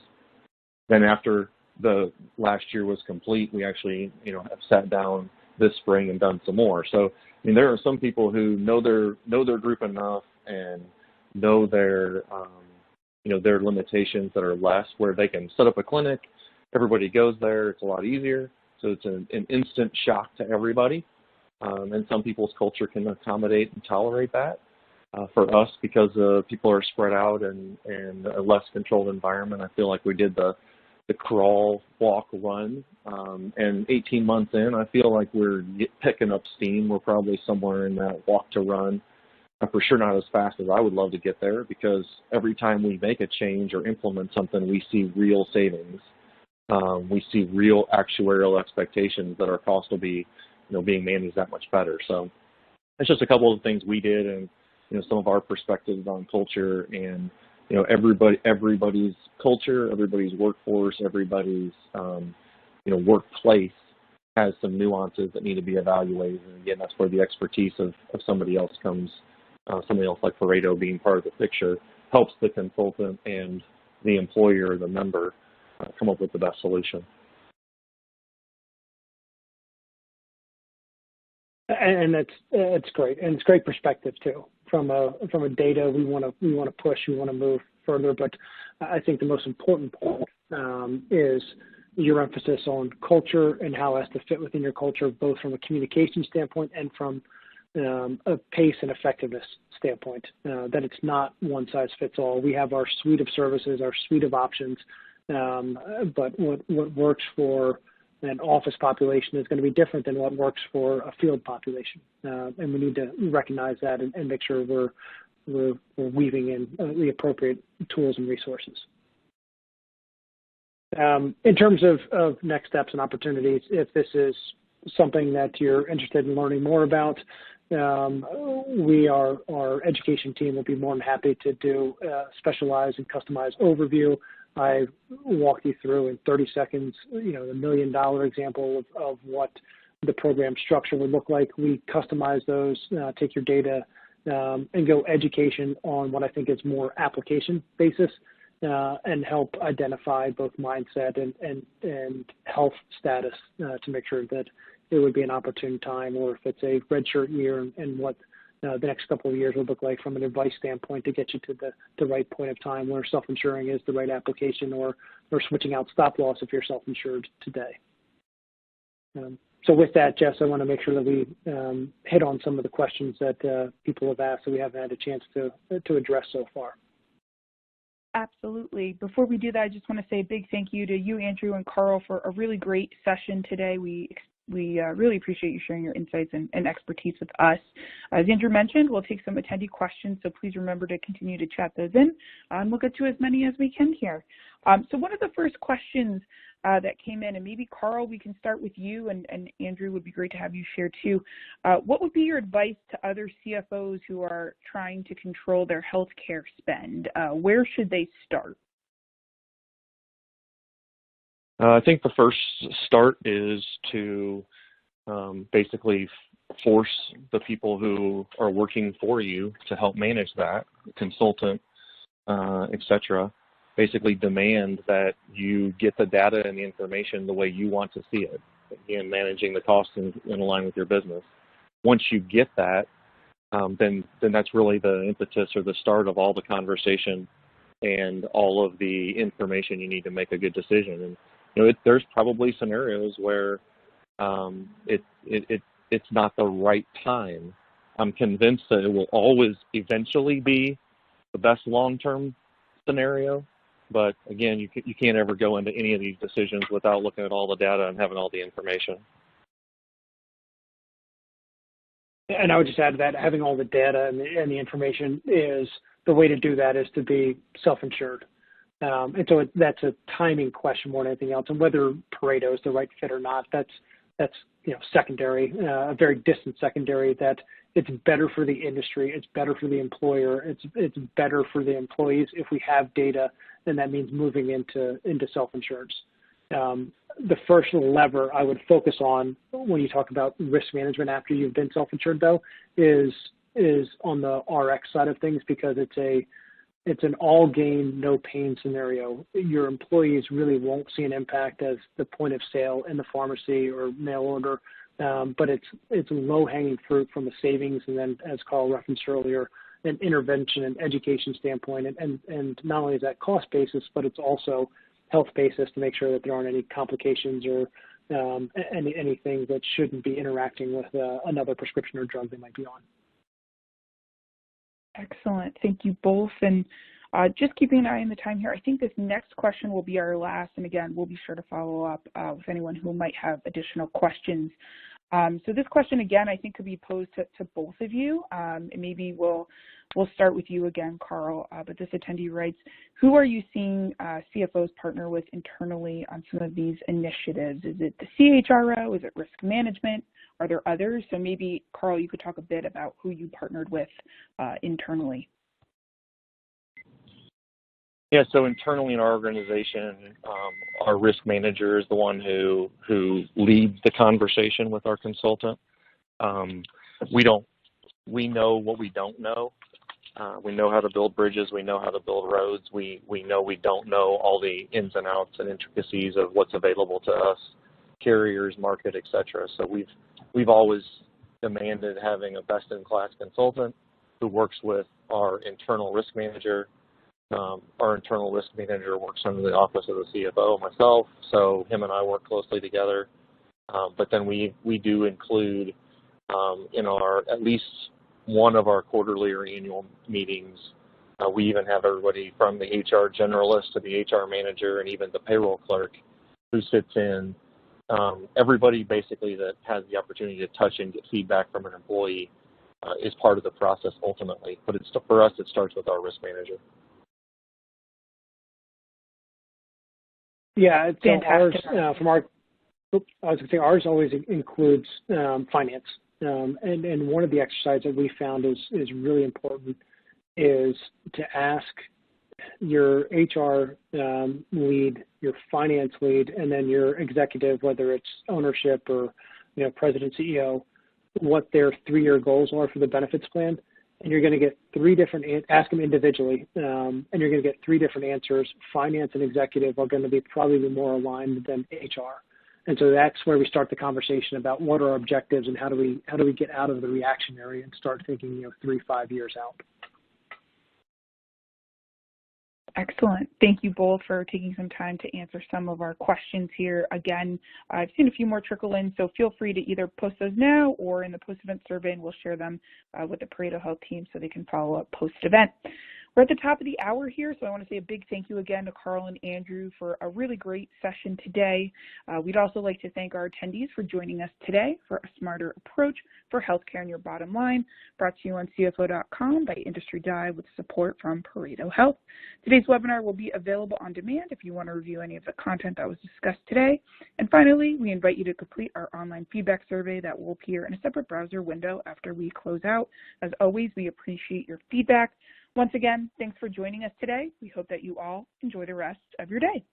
Then after the last year was complete, we actually have sat down this spring and done some more. So there are some people who know their group enough and know their their limitations that are less, where they can set up a clinic, everybody goes there, it's a lot easier. So it's an instant shock to everybody. And some people's culture can accommodate and tolerate that. For us, because people are spread out and a less controlled environment, I feel like we did the crawl, walk, run. And 18 months in, I feel like we're picking up steam. We're probably somewhere in that walk to run. For sure not as fast as I would love to get there, because every time we make a change or implement something, we see real savings. We see real actuarial expectations that our cost will be being managed that much better. So it's just a couple of things we did, and some of our perspectives on culture, and everybody's culture, everybody's workforce, everybody's workplace has some nuances that need to be evaluated. And again, that's where the expertise of somebody else comes. Somebody else like Pareto being part of the picture helps the consultant and the employer, the member, come up with the best solution.
And it's great, and it's great perspective too. From a data, we want to push, we want to move further. But I think the most important point is your emphasis on culture and how it has to fit within your culture, both from a communication standpoint and from a pace and effectiveness standpoint. That it's not one size fits all. We have our suite of services, our suite of options, but what works for an office population is going to be different than what works for a field population, and we need to recognize that and make sure we're weaving in the appropriate tools and resources. In terms of next steps and opportunities, if this is something that you're interested in learning more about, our education team will be more than happy to do a specialized and customized overview. I walked you through in 30 seconds, the $1 million example of what the program structure would look like. We customize those, take your data, and go education on what I think is more application basis, and help identify both mindset and health status to make sure that it would be an opportune time, or if it's a red shirt year, and what the next couple of years would look like from an advice standpoint to get you to the right point of time where self-insuring is the right application, or switching out stop loss if you're self-insured today. So with that, Jess, I want to make sure that we hit on some of the questions that people have asked that we haven't had a chance to address so far.
Absolutely. Before we do that, I just want to say a big thank you to you, Andrew, and Carl for a really great session today. We really appreciate you sharing your insights and expertise with us. As Andrew mentioned, we'll take some attendee questions, so please remember to continue to chat those in, and we'll get to as many as we can here. So one of the first questions that came in. And maybe, Carl, we can start with you, and Andrew, would be great to have you share too. What would be your advice to other CFOs who are trying to control their healthcare spend? Where should they start?
I think the first start is to basically force the people who are working for you to help manage that, consultant, etc. Basically demand that you get the data and the information the way you want to see it, again, managing the costs in line with your business. Once you get that, then that's really the impetus or the start of all the conversation and all of the information you need to make a good decision. And there's probably scenarios where it's not the right time. I'm convinced that it will always eventually be the best long-term scenario, but again, you can't ever go into any of these decisions without looking at all the data and having all the information.
And I would just add to that, having all the data and the information is the way to do that is to be self-insured. And so that's a timing question more than anything else. And whether Pareto is the right fit or not, that's secondary, a very distant secondary. That it's better for the industry, it's better for the employer, it's better for the employees if we have data, then that means moving into self-insurance. The first lever I would focus on when you talk about risk management after you've been self-insured, though, is on the RX side of things, because it's an all gain, no pain scenario. Your employees really won't see an impact as the point of sale in the pharmacy or mail order, but it's low hanging fruit from a savings, and then, as Carl referenced earlier, an intervention and education standpoint, and not only is that cost basis, but it's also health basis to make sure that there aren't any complications or anything that shouldn't be interacting with another prescription or drug they might be on.
Excellent. Thank you both. And just keeping an eye on the time here, I think this next question will be our last. And again, we'll be sure to follow up with anyone who might have additional questions. So this question, again, I think could be posed to both of you. And maybe we'll start with you again, Carl. But this attendee writes, who are you seeing CFOs partner with internally on some of these initiatives? Is it the CHRO? Is it risk management? Are there others? So maybe, Carl, you could talk a bit about who you partnered with internally.
Yeah, so internally in our organization, our risk manager is the one who leads the conversation with our consultant. We know what we don't know. We know how to build bridges. We know how to build roads. We know we don't know all the ins and outs and intricacies of what's available to us, carriers, market, et cetera. So we've always demanded having a best-in-class consultant who works with our internal risk manager. Our internal risk manager works under the office of the CFO, myself, so him and I work closely together. But then we do include in at least one of our quarterly or annual meetings, we even have everybody from the HR generalist to the HR manager and even the payroll clerk who sits in. Everybody basically that has the opportunity to touch and get feedback from an employee is part of the process ultimately. But for us, it starts with our risk manager.
Yeah, so ours, ours always includes finance. And one of the exercises that we found is really important is to ask your HR lead, your finance lead, and then your executive, whether it's ownership or president, CEO, what their 3-year goals are for the benefits plan. And you're going to get ask them individually, and you're going to get 3 different answers. Finance and executive are going to be probably more aligned than HR. And so that's where we start the conversation about what are our objectives and how do we get out of the reaction area and start thinking 3-5 years out.
Excellent. Thank you both for taking some time to answer some of our questions here. Again, I've seen a few more trickle in, so feel free to either post those now or in the post-event survey, and we'll share them with the ParetoHealth team so they can follow up post-event. We're at the top of the hour here, so I want to say a big thank you again to Carl and Andrew for a really great session today. We'd also like to thank our attendees for joining us today for a smarter approach for healthcare and your bottom line, brought to you on CFO.com by Industry Dive with support from ParetoHealth. Today's webinar will be available on demand if you want to review any of the content that was discussed today. And finally, we invite you to complete our online feedback survey that will appear in a separate browser window after we close out. As always, we appreciate your feedback. Once again, thanks for joining us today. We hope that you all enjoy the rest of your day.